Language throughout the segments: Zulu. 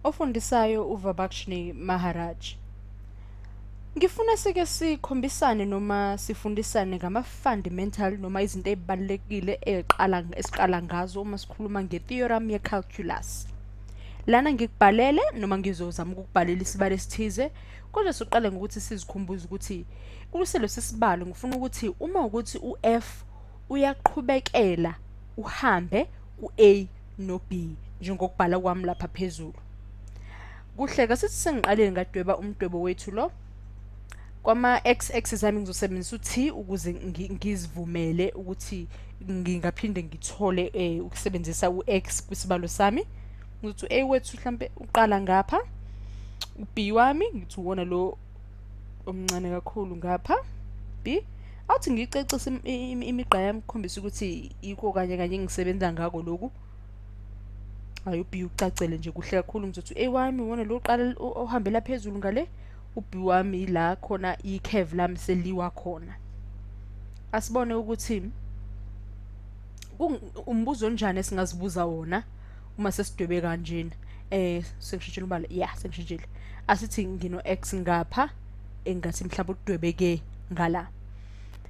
Ofundisayo uVabakshni Maharaj. Ngifuna sike sikhombisane noma sifundisane ngama-fundamental noma izinto ezibalulekile esiqala ngazo uma sikhuluma nge-theorem ye-calculus. Lana ngikubhalele noma ngizozama ukukubhalela isibalo esithize, kodwa soqala ngokuthi sizikhumbuze ukuthi kuluselo sesibalo ngifuna ukuthi uma ukuthi u-F uyaqhubekela uhambe ku-A no-B njengokubhala kwami lapha phezulu. Kuhleka sithi sengiqalile ngadweba umdwebo wethu lo. Kwama-x-axis ami ngizosebenzisa u-t ukuze ngizivumele ukuthi ngingaphinde ngithole ukusebenzisa u-x kwisibalo sami. Ngizothi u-a wethu mhlampe uqala ngapha, u-b wami ngithi uwona lo omncane kakhulu ngapha, b. Awuthi ngicecise imigqa yami ukukhombisa ukuthi yikho kanye kanye ngisebenza ngako lokhu. Hayi u-b ucacele nje kuhle kakhulu. Ngizothi u-a wami uwona lo uqala ohambela phezulu ngale, u-b wami la khona i-curve lami seliwa khona. Asibone ukuthi umbuzo onjani esingazibuza wona uma sesidwebe kanjena. Sengishintshile umbala, sengishintshile. Asithi ngino-x ngapha engathi mhlawumbe udwebeke ngala.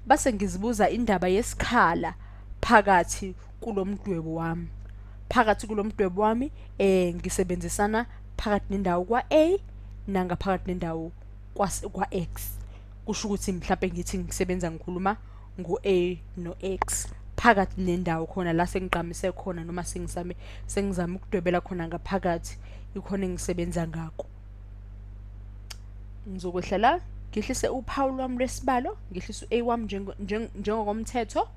Base ngizibuza indaba yesikhala phakathi kulomdwebo wami. Phakathi kulomdwebo wami ngisebenzisana phakathi nendawo kwa-a nangaphakathi nendawo kwa-x. Kusho ukuthi mhlawumbe ngithi ngisebenza ngikhuluma ngo-a no-x phakathi nendawo khona la sengiqamise khona noma sengizama ukudwebela khona ngaphakathi ikhona engisebenza ngako. Ngizokwehla la ngihlise uphawu lwami lwesibalo, ngihlise u-a wami njengokomthetho,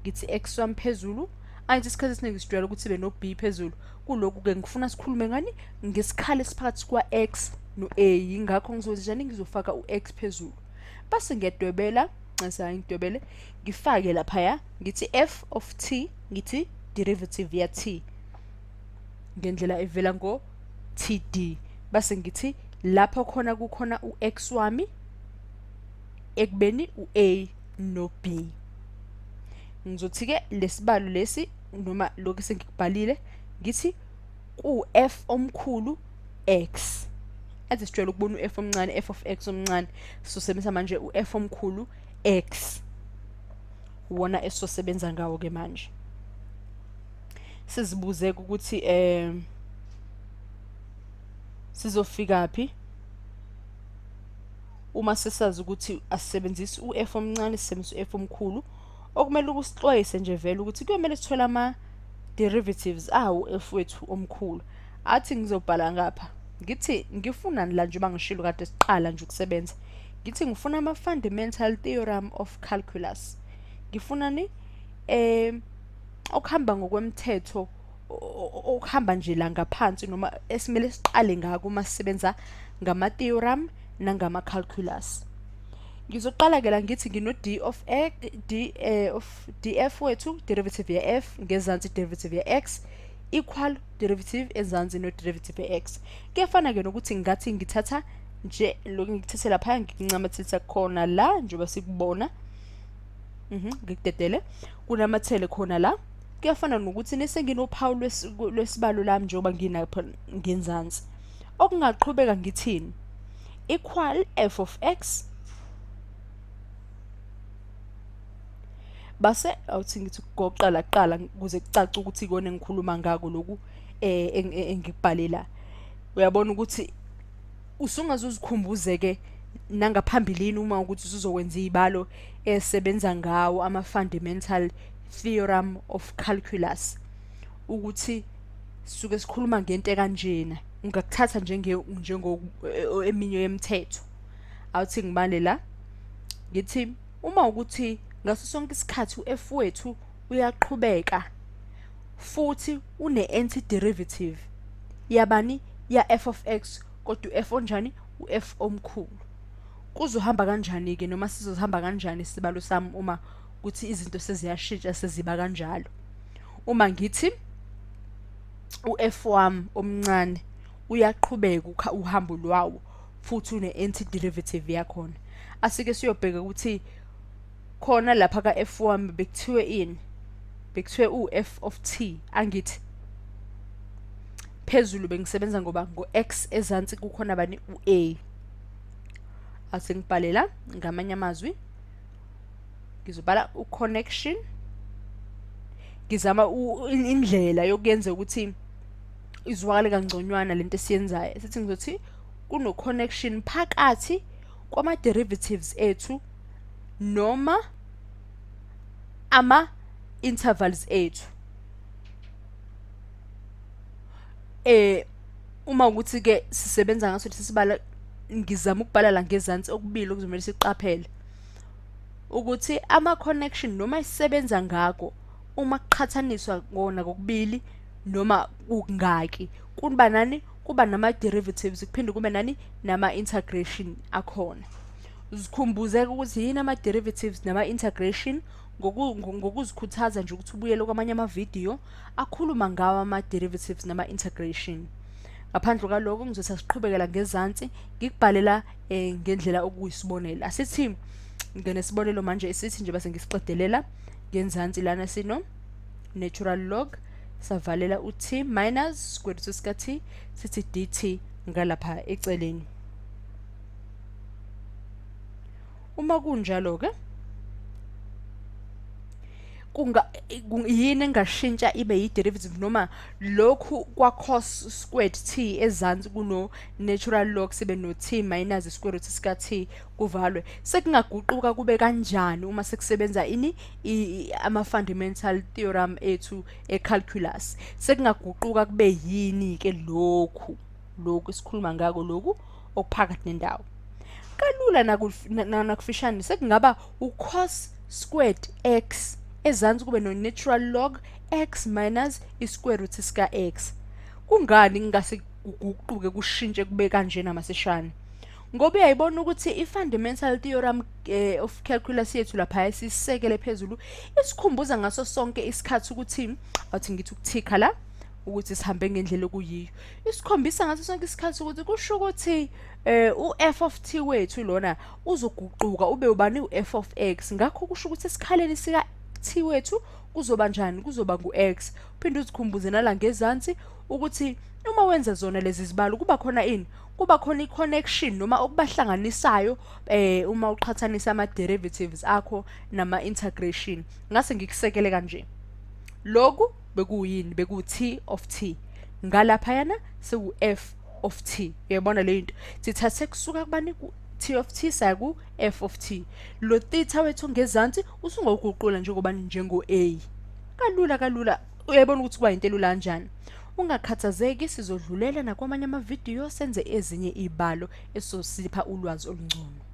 ngithi x wami phezulu. Angithi isikhathi esiningi sijwayele ukuthi ibe no-b phezulu. Kulokhu-ke ngifuna sikhulume ngani ngesikhala esiphakathi kwa-x no-a, yingakho ngizozijani ngizofaka u-x phezulu. Base ngiyadwebela, ngidwebele, ngifake laphaya, ngithi f of t, ngithi derivative ya t ngendlela evela ngo-td. Base ngithi lapho khona kukhona u-x wami ekubeni u-a no-b. Ngizothi-ke lesibalo lesi noma lokhu sengikubhalile ngithi ku-f omkhulu x. Athi sijwayele ukubona u-f omncane, f of x omncane, sisebenzisa manje u-f omkhulu x. Uwona esizosebenza ngawo-ke manje. Sizibuze ukuthi sizofika phi uma sesazi ukuthi asisebenzisi u-f omncane, sisebenzisa u-f omkhulu. Okumele ukusixwayise nje vele ukuthi kuyomele sithole ama-derivatives awo f wethu omkhulu. Athi ngizobhala ngapha ngithi ngifunani la nje bangishilo kade siqala nje ukusebenza. Ngithi ngifuna ama-fundamental theorem of calculus. Ngifunani okuhamba ngokwemthetho, okuhamba nje la ngaphansi noma esimele siqale ngako uma sisebenza ngama-theorem nangama-calculus. Ngizoqala-ke la ngithi ngino-d of df wethu, derivative ya-f ngezansi derivative ya-x equal derivative ezansi no derivative ya-x. Kuyafana-ke nokuthi ngathi ngithatha nje lokhu ngikuthathe laphaya ngincamathisa khona la njengoba sikubona. Ngikudedele kunamathele khona la. Kuyafana nokuthi nesenginophawu lwesibalo lami njengoba nginapha ngenzansi. Okungaqhubeka ngithini? Equal f of x base awuthi ngithi goqala qala ukuze kucace ukuthi ikona engikhuluma ngako lokhu engikubhalela. Uyabona ukuthi usungazozikhumbuze-ke nangaphambilini uma ukuthi usuzokwenza izibalo esebenza ngawo ama-fundamental theorem of calculus ukuthi suke sikhuluma ngento ekanjena, ungakuthatha eminye yemithetho. Awuthi ngibale la ngithi uma ukuthi ngaso sonke isikhathi u-f wethu uyaqhubeka futhi une-antiderivative yabani ya f of x, kodwa u-f onjani? U-f omkhulu. Kuzohamba kanjani-ke noma sizohamba kanjani isibalo sami uma kuthi izinto seziyashintsha seziba kanjalo? Uma ngithi u-f wami omncane uyaqhubeka uhambo lwawo futhi une-antiderivative yakhona. Asike siyobheka ukuthi khona lapha ka-f wami bekuthiwe ini? Bekuthiwe u-f of t, angithi phezulu bengisebenza ngoba ngo-x ezansi kukhona bani u-a. Asengibhalela ngamanye amazwi ngizobhala u-connection, ngizama indlela yokuyenza ukuthi izwakale kangconywana lento esiyenzayo. Sithi ngizothi kuno-connection phakathi kwama-derivatives ethu noma ama-intervals ethu. Uma ukuthi-ke sisebenza ngaso sisibala, ngizama ukubhala la ngezansi okubili okuzomele siqaphele ukuthi ama-connection noma isisebenza ngako uma kuqhathaniswa ngona kokubili noma kungaki kuba nani, kuba nama-derivatives kuphinde kube nani nama-integration akhona. Zikhumbuze ukuthi yini ama-derivatives nama-integration ngokuzikhuthaza nje ukuthi ubuyele kwamanye amavidiyo akhuluma ngawo ama-derivatives nama-integration. Ngaphandle kwaloko ngizothi asiqhubekela ngezansi ngikubhalela ngendlela okuyisibonelo. Asithi ngenesibonelo manje esithi nje base ngisiqedelela ngenzansi lana sino natural log savalela u-t minus square root sika-t sithi dt ngalapha eceleni. Uma kunjalo-ke yini engashintsha ibe yi-derivative noma lokhu kwa-cos squared t ezansi kuno natural log sibe no t minus square root sika-t kuvalwe, sekungaguquka kube kanjani uma sekusebenza ini ama-fundamental theorem ethu e-calculus? Sekungaguquka kube yini-ke lokhu esikhuluma ngako, lokhu okuphakathi nendawo? Kalula nakufishane sekungaba u-cos squared x ezansi kube no-natural log x minus i-square root sika x. Kungani ngingase kuguquke kushintshe kube kanjena masishane? Ngoba uyayibona ukuthi i-fundamental theorem of calculus yethu lapha esisekele phezulu isikhumbuza ngaso sonke isikhathi ukuthi athi ngithi ukuthikha la ukuthi sihambe ngendlela okuyiyo. Isikhombisa ngaso sonke isikhathi ukuthi kusho ukuthi u-f of t wethu lona uzoguquka ube ubani u-f of x. Ngakho kusho ukuthi esikhaleni sika t wethu kuzoba njani? Kuzoba ngu-x. Uphinde uzikhumbuze nala ngezansi ukuthi uma wenza zona lezi zibalo kuba khona ini? Kuba khona i-connection noma okubahlanganisayo uma uqhathanisa ama-derivatives akho nama-integration. Ngase ngikusekele kanje. Lokhu bekuyini? Beku-t of t. Ngalaphayana seku-f of t. Uyabona le nto? Sithathe kusuka kubani t of t saya ku-f of t. Lo theta wethu ngezansi usungoguqula njengo-a. Kalula. Uyabona ukuthi kuba into elula kanjani? Ungakhathazeki, sizodlulela nakwamanye amavidiyo senze ezinye ibalo esosipha ulwazi olungcono.